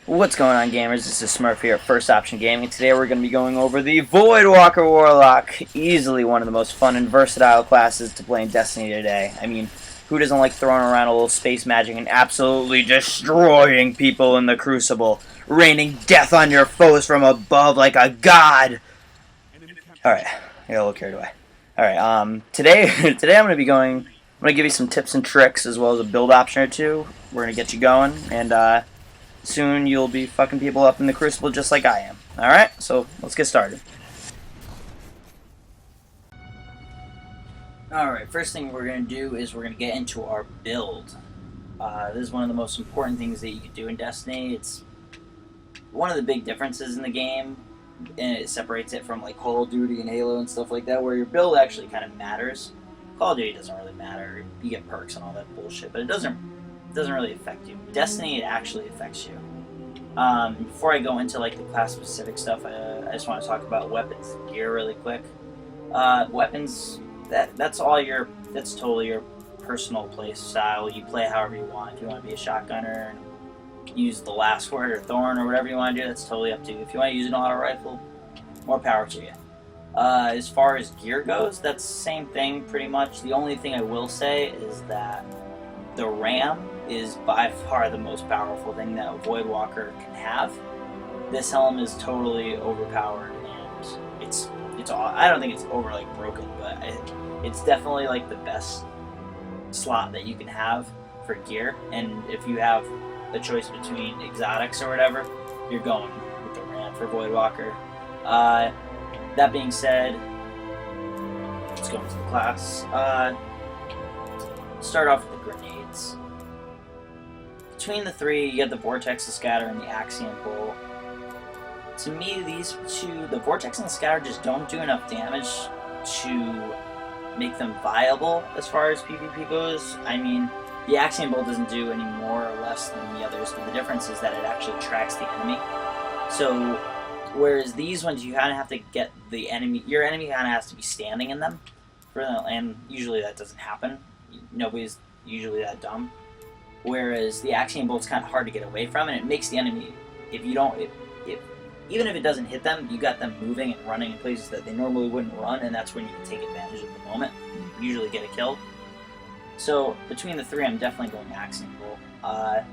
What's going on, gamers? This is Smurf here at First Option Gaming. Today we're going to be going over the Voidwalker Warlock. Easily one of the most fun and versatile classes to play in Destiny today. I mean, who doesn't like throwing around a little space magic and absolutely destroying people in the crucible? Raining death on your foes from above like a god! Alright, I got a little carried away. Alright, today I'm going to give you some tips and tricks as well as a build option or two. We're going to get you going, and soon you'll be fucking people up in the crucible just like I am. Alright, so let's get started. Alright, first thing we're going to do is we're going to get into our build. This is one of the most important things that you can do in Destiny. It's one of the big differences in the game, and it separates it from like Call of Duty and Halo and stuff like that, where your build actually kind of matters. Call of Duty doesn't really matter. You get perks and all that bullshit, but it doesn't really affect you. Destiny, it actually affects you. Before I go into like the class specific stuff, I just want to talk about weapons and gear really quick. Weapons, that's totally your personal play style. You play however you want. If you want to be a shotgunner and use the last word or thorn or whatever you want to do, that's totally up to you. If you want to use an auto rifle, more power to you. As far as gear goes, that's the same thing pretty much. The only thing I will say is that the ram is by far the most powerful thing that a Voidwalker can have. This helm is totally overpowered, and it's all, I don't think it's over like broken, but it's definitely like the best slot that you can have for gear. And if you have a choice between exotics or whatever, you're going with the ram for Voidwalker. That being said, let's go into the class. Start off with the grenades. Between the three, you get the Vortex, the Scatter, and the Axiom Bolt. To me, these two, the Vortex and the Scatter, just don't do enough damage to make them viable as far as PvP goes. I mean, the Axiom Bolt doesn't do any more or less than the others, but the difference is that it actually tracks the enemy. So, whereas these ones, you kind of have to get the enemy, your enemy kind of has to be standing in them, and usually that doesn't happen. Nobody's usually that dumb. Whereas the Axiom Bolt's kind of hard to get away from, and it makes the enemy, even if it doesn't hit them, you got them moving and running in places that they normally wouldn't run, and that's when you can take advantage of the moment and usually get a kill. So between the three, I'm definitely going Axiom Bolt.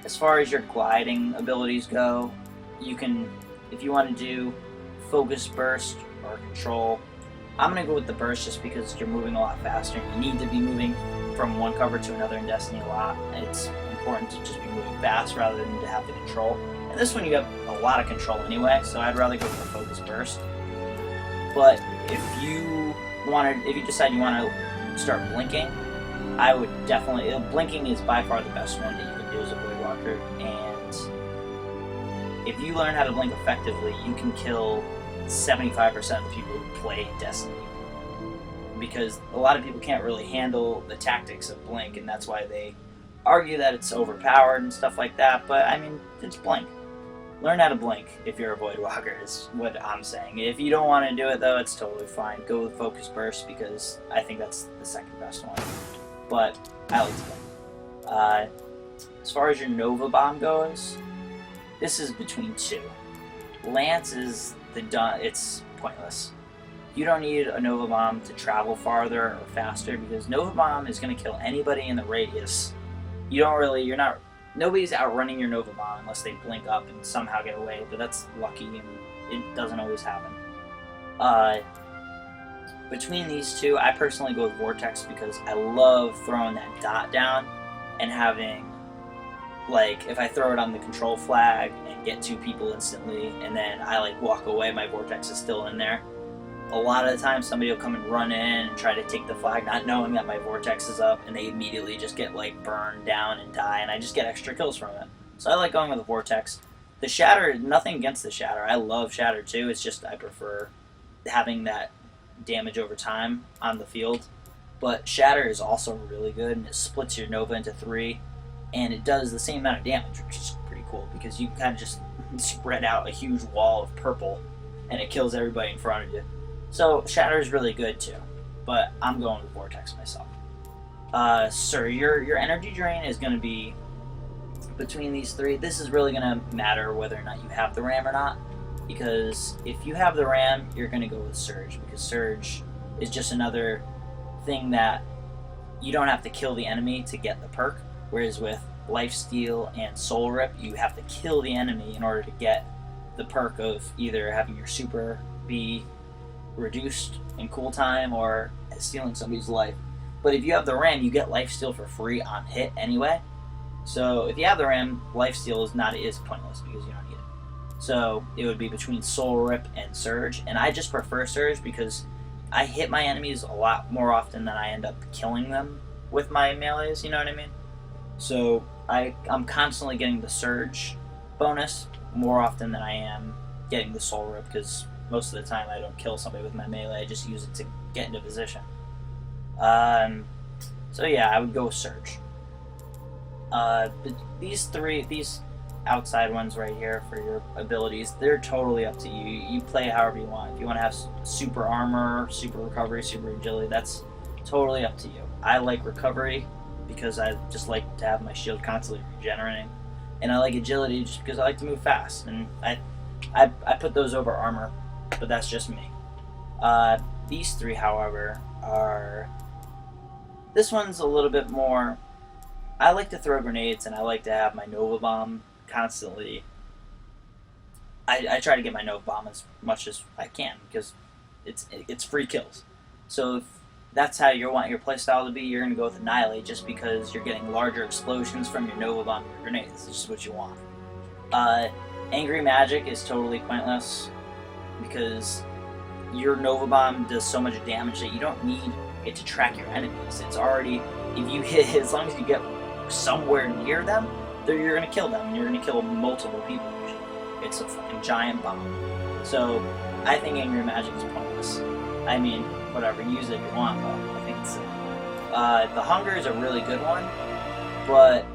As far as your gliding abilities go, you can, if you want to do Focus Burst or Control, I'm going to go with the Burst just because you're moving a lot faster. You need to be moving from one cover to another in Destiny a lot. It's important to just be moving fast rather than to have the control. And this one you have a lot of control anyway, so I'd rather go for Focus Burst. But if you decide you want to start blinking, I would definitely, blinking is by far the best one that you can do as a Voidwalker, and if you learn how to blink effectively, you can kill 75% of the people who play Destiny, because a lot of people can't really handle the tactics of blink, and that's why they argue that it's overpowered and stuff like that. But I mean, it's blink. Learn how to blink if you're a Voidwalker is what I'm saying. If you don't want to do it though, it's totally fine. Go with Focus Burst because I think that's the second best one, but I like to blink. As far as your Nova Bomb goes, this is between two. Lance is it's pointless. You don't need a Nova Bomb to travel farther or faster, because Nova Bomb is going to kill anybody in the radius. Nobody's outrunning your Nova Bomb unless they blink up and somehow get away, but that's lucky and it doesn't always happen. Between these two, I personally go with Vortex because I love throwing that dot down and having, like, if I throw it on the control flag and get two people instantly, and then I like walk away, my Vortex is still in there. A lot of the time, somebody will come and run in and try to take the flag, not knowing that my Vortex is up, and they immediately just get like burned down and die, and I just get extra kills from it. So I like going with the Vortex. The Shatter, nothing against the Shatter. I love Shatter too. It's just I prefer having that damage over time on the field. But Shatter is also really good, and it splits your Nova into 3. And it does the same amount of damage, which is pretty cool, because you kind of just spread out a huge wall of purple, and it kills everybody in front of you. So Shatter is really good too, but I'm going with Vortex myself. Sir, your energy drain is going to be between these three, this is really going to matter whether or not you have the RAM or not. Because if you have the RAM, you're going to go with Surge. Because Surge is just another thing that you don't have to kill the enemy to get the perk. Whereas with Lifesteal and Soul Rip, you have to kill the enemy in order to get the perk of either having your super be reduced in cooltime or stealing somebody's life. But if you have the RAM, you get Lifesteal for free on hit anyway. So if you have the RAM, Lifesteal is pointless because you don't need it. So it would be between Soul Rip and Surge, and I just prefer Surge because I hit my enemies a lot more often than I end up killing them with my melees, you know what I mean? So I'm constantly getting the Surge bonus more often than I am getting the Soul Rip, because most of the time I don't kill somebody with my melee, I just use it to get into position. So yeah, I would go with Surge. But these outside ones right here for your abilities, they're totally up to you. You play however you want. If you want to have super armor, super recovery, super agility, that's totally up to you. I like recovery because I just like to have my shield constantly regenerating, and I like agility just because I like to move fast, and I put those over armor, but that's just me. These three, however, this one's a little bit more. I like to throw grenades, and I like to have my Nova Bomb constantly. I try to get my Nova Bomb as much as I can because it's free kills. So if that's how you want your playstyle to be, you're going to go with Annihilate just because you're getting larger explosions from your Nova Bomb and your grenades. It's just what you want. Angry Magic is totally pointless because your Nova Bomb does so much damage that you don't need it to track your enemies. It's already, if you hit, as long as you get somewhere near them, you're going to kill them, and you're going to kill multiple people usually. It's a fucking giant bomb. So I think Angry Magic is pointless. I mean, whatever, use it if you want, but I think it's the Hunger is a really good one, but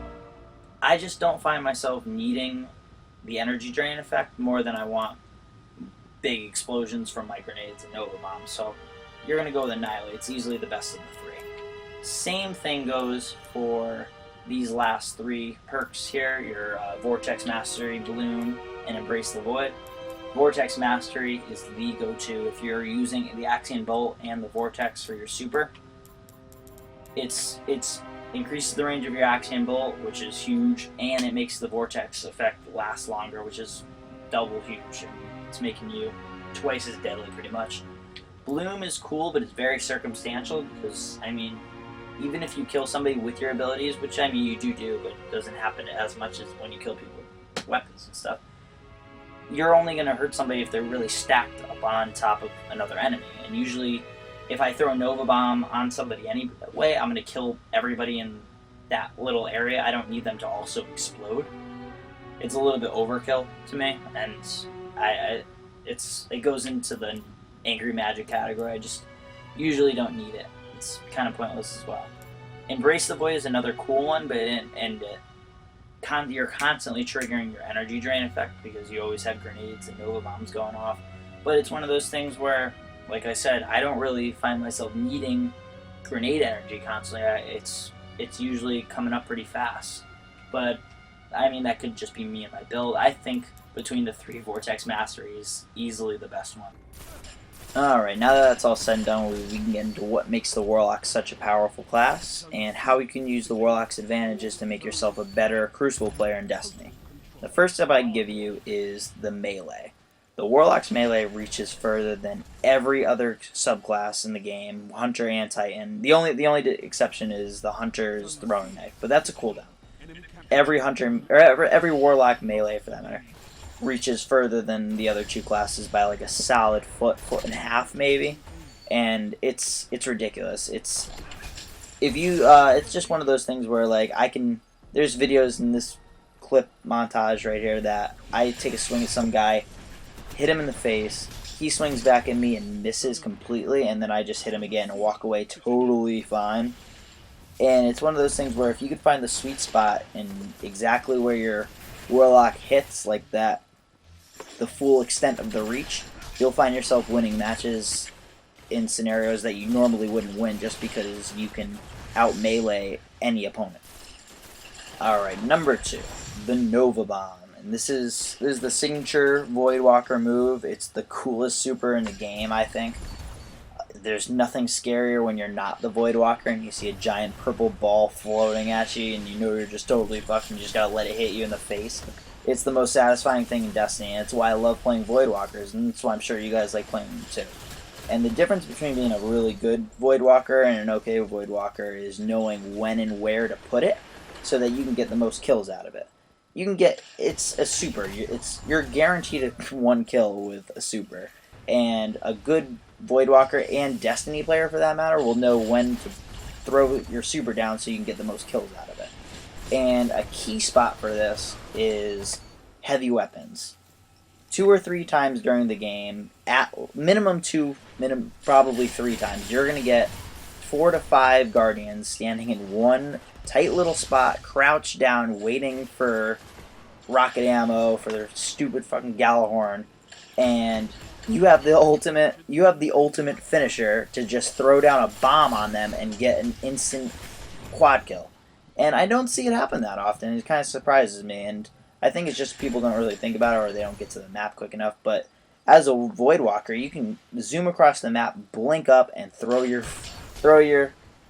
I just don't find myself needing the energy drain effect more than I want big explosions from my grenades and Nova Bombs. So you're going to go with Annihilate. It's easily the best of the three. Same thing goes for these last three perks here, your Vortex Mastery, Bloom, and Embrace the Void. Vortex Mastery is the go-to if you're using the Axion Bolt and the Vortex for your super. It's increases the range of your Axion Bolt, which is huge, and it makes the Vortex effect last longer, which is double huge. It's making you twice as deadly, pretty much. Bloom is cool, but it's very circumstantial because, I mean, even if you kill somebody with your abilities, which, I mean, you do, but it doesn't happen as much as when you kill people with weapons and stuff, you're only going to hurt somebody if they're really stacked up on top of another enemy. And usually, if I throw a Nova Bomb on somebody anyway, I'm going to kill everybody in that little area. I don't need them to also explode. It's a little bit overkill to me, and it goes into the Angry Magic category. I just usually don't need it. It's kind of pointless as well. Embrace the Void is another cool one, but you're constantly triggering your energy drain effect because you always have grenades and Nova Bombs going off. But it's one of those things where, like I said, I don't really find myself needing grenade energy constantly. It's usually coming up pretty fast. But, I mean, that could just be me and my build. I think between the three, Vortex Mastery is easily the best one. Alright, now that that's all said and done, we can get into what makes the Warlock such a powerful class, and how you can use the Warlock's advantages to make yourself a better Crucible player in Destiny. The first tip I can give you is the melee. The Warlock's melee reaches further than every other subclass in the game, Hunter and Titan. The only exception is the Hunter's throwing knife, but that's a cooldown. Every Warlock melee, for that matter, reaches further than the other two classes by like a solid foot and a half maybe, and it's ridiculous. It's just one of those things where, like, there's videos in this clip montage right here that I take a swing at some guy, hit him in the face, he swings back at me and misses completely, and then I just hit him again and walk away totally fine. And it's one of those things where if you could find the sweet spot and exactly where your Warlock hits, like that, the full extent of the reach, you'll find yourself winning matches in scenarios that you normally wouldn't win just because you can out-melee any opponent. Alright, number 2. the Nova Bomb. And this is the signature Voidwalker move. It's the coolest super in the game, I think. There's nothing scarier when you're not the Voidwalker and you see a giant purple ball floating at you and you know you're just totally fucked and you just gotta let it hit you in the face. It's the most satisfying thing in Destiny, and it's why I love playing Voidwalkers, and that's why I'm sure you guys like playing them too. And the difference between being a really good Voidwalker and an okay Voidwalker is knowing when and where to put it so that you can get the most kills out of it. You can get, it's a super, you're guaranteed one kill with a super, and a good Voidwalker and Destiny player for that matter will know when to throw your super down so you can get the most kills out of it. And a key spot for this is heavy weapons. 2 or 3 times during the game, at minimum 2, probably 3 times, you're going to get 4 to 5 Guardians standing in one tight little spot, crouched down, waiting for rocket ammo for their stupid fucking Galahorn, and you have the ultimate finisher to just throw down a bomb on them and get an instant quad kill. And I don't see it happen that often. It kind of surprises me, and I think it's just people don't really think about it or they don't get to the map quick enough. But as a Voidwalker, you can zoom across the map, blink up, and throw your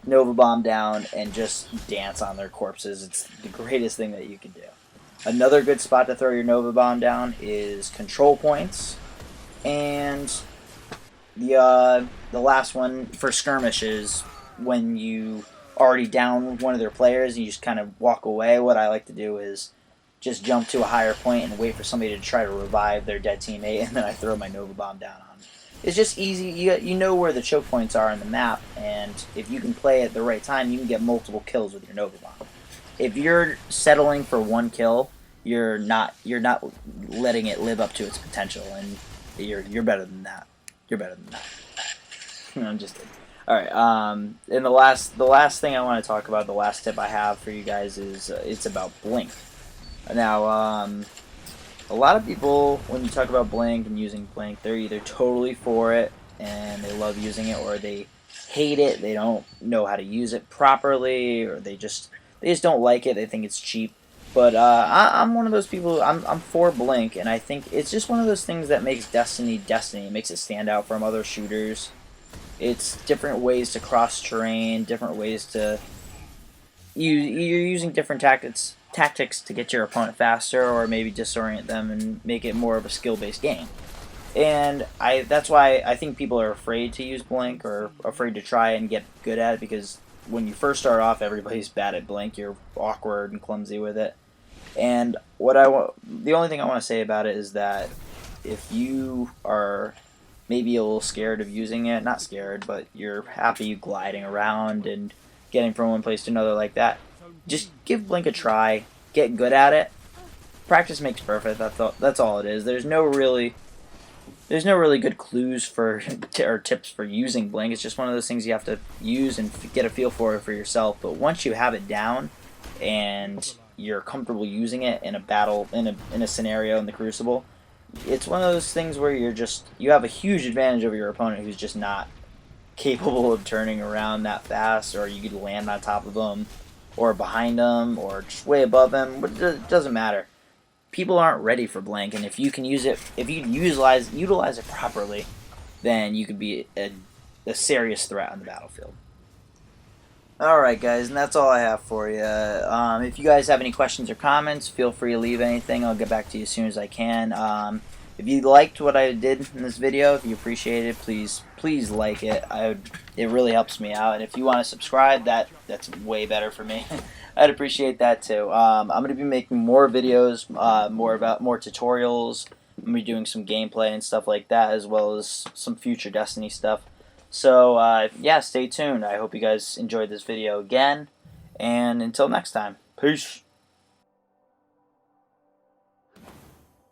Nova Bomb down and just dance on their corpses. It's the greatest thing that you can do. Another good spot to throw your Nova Bomb down is control points, and the last one for skirmishes when you already down one of their players and you just kind of walk away. What I like to do is just jump to a higher point and wait for somebody to try to revive their dead teammate, and then I throw my Nova Bomb down on them. It's just easy. You know where the choke points are on the map, and if you can play at the right time, you can get multiple kills with your Nova Bomb. If you're settling for one kill, you're not letting it live up to its potential, and you're better than that. You're better than that. I'm just kidding. All right. And the last thing I want to talk about, the last tip I have for you guys is it's about Blink. Now, a lot of people, when you talk about Blink and using Blink, they're either totally for it and they love using it, or they hate it. They don't know how to use it properly, or they just don't like it. They think it's cheap. But I'm one of those people. I'm for Blink, and I think it's just one of those things that makes Destiny Destiny. It makes it stand out from other shooters. It's different ways to cross terrain, different ways to you're using different tactics to get your opponent faster, or maybe disorient them and make it more of a skill-based game. And that's why I think people are afraid to use Blink or afraid to try and get good at it, because when you first start off, everybody's bad at Blink. You're awkward and clumsy with it. And the only thing I want to say about it is that if you are maybe a little scared of using it, not scared, but you're happy gliding around and getting from one place to another like that, just give Blink a try, get good at it. Practice makes perfect. That's all it is. There's no really good clues for or tips for using Blink. It's just one of those things you have to use and get a feel for it for yourself. But once you have it down and you're comfortable using it in a battle, in a scenario in the Crucible, it's one of those things where you have a huge advantage over your opponent who's just not capable of turning around that fast, or you could land on top of them, or behind them, or just way above them. But it doesn't matter. People aren't ready for Blink, and if you can use it, if you utilize it properly, then you could be a serious threat on the battlefield. Alright guys, and that's all I have for you. If you guys have any questions or comments, feel free to leave anything. I'll get back to you as soon as I can. If you liked what I did in this video, if you appreciate it, please like it. It really helps me out. And if you want to subscribe, that's way better for me. I'd appreciate that too. I'm going to be making more videos, more tutorials. I'm going to be doing some gameplay and stuff like that, as well as some future Destiny stuff. So, yeah, stay tuned. I hope you guys enjoyed this video again. And until next time, peace.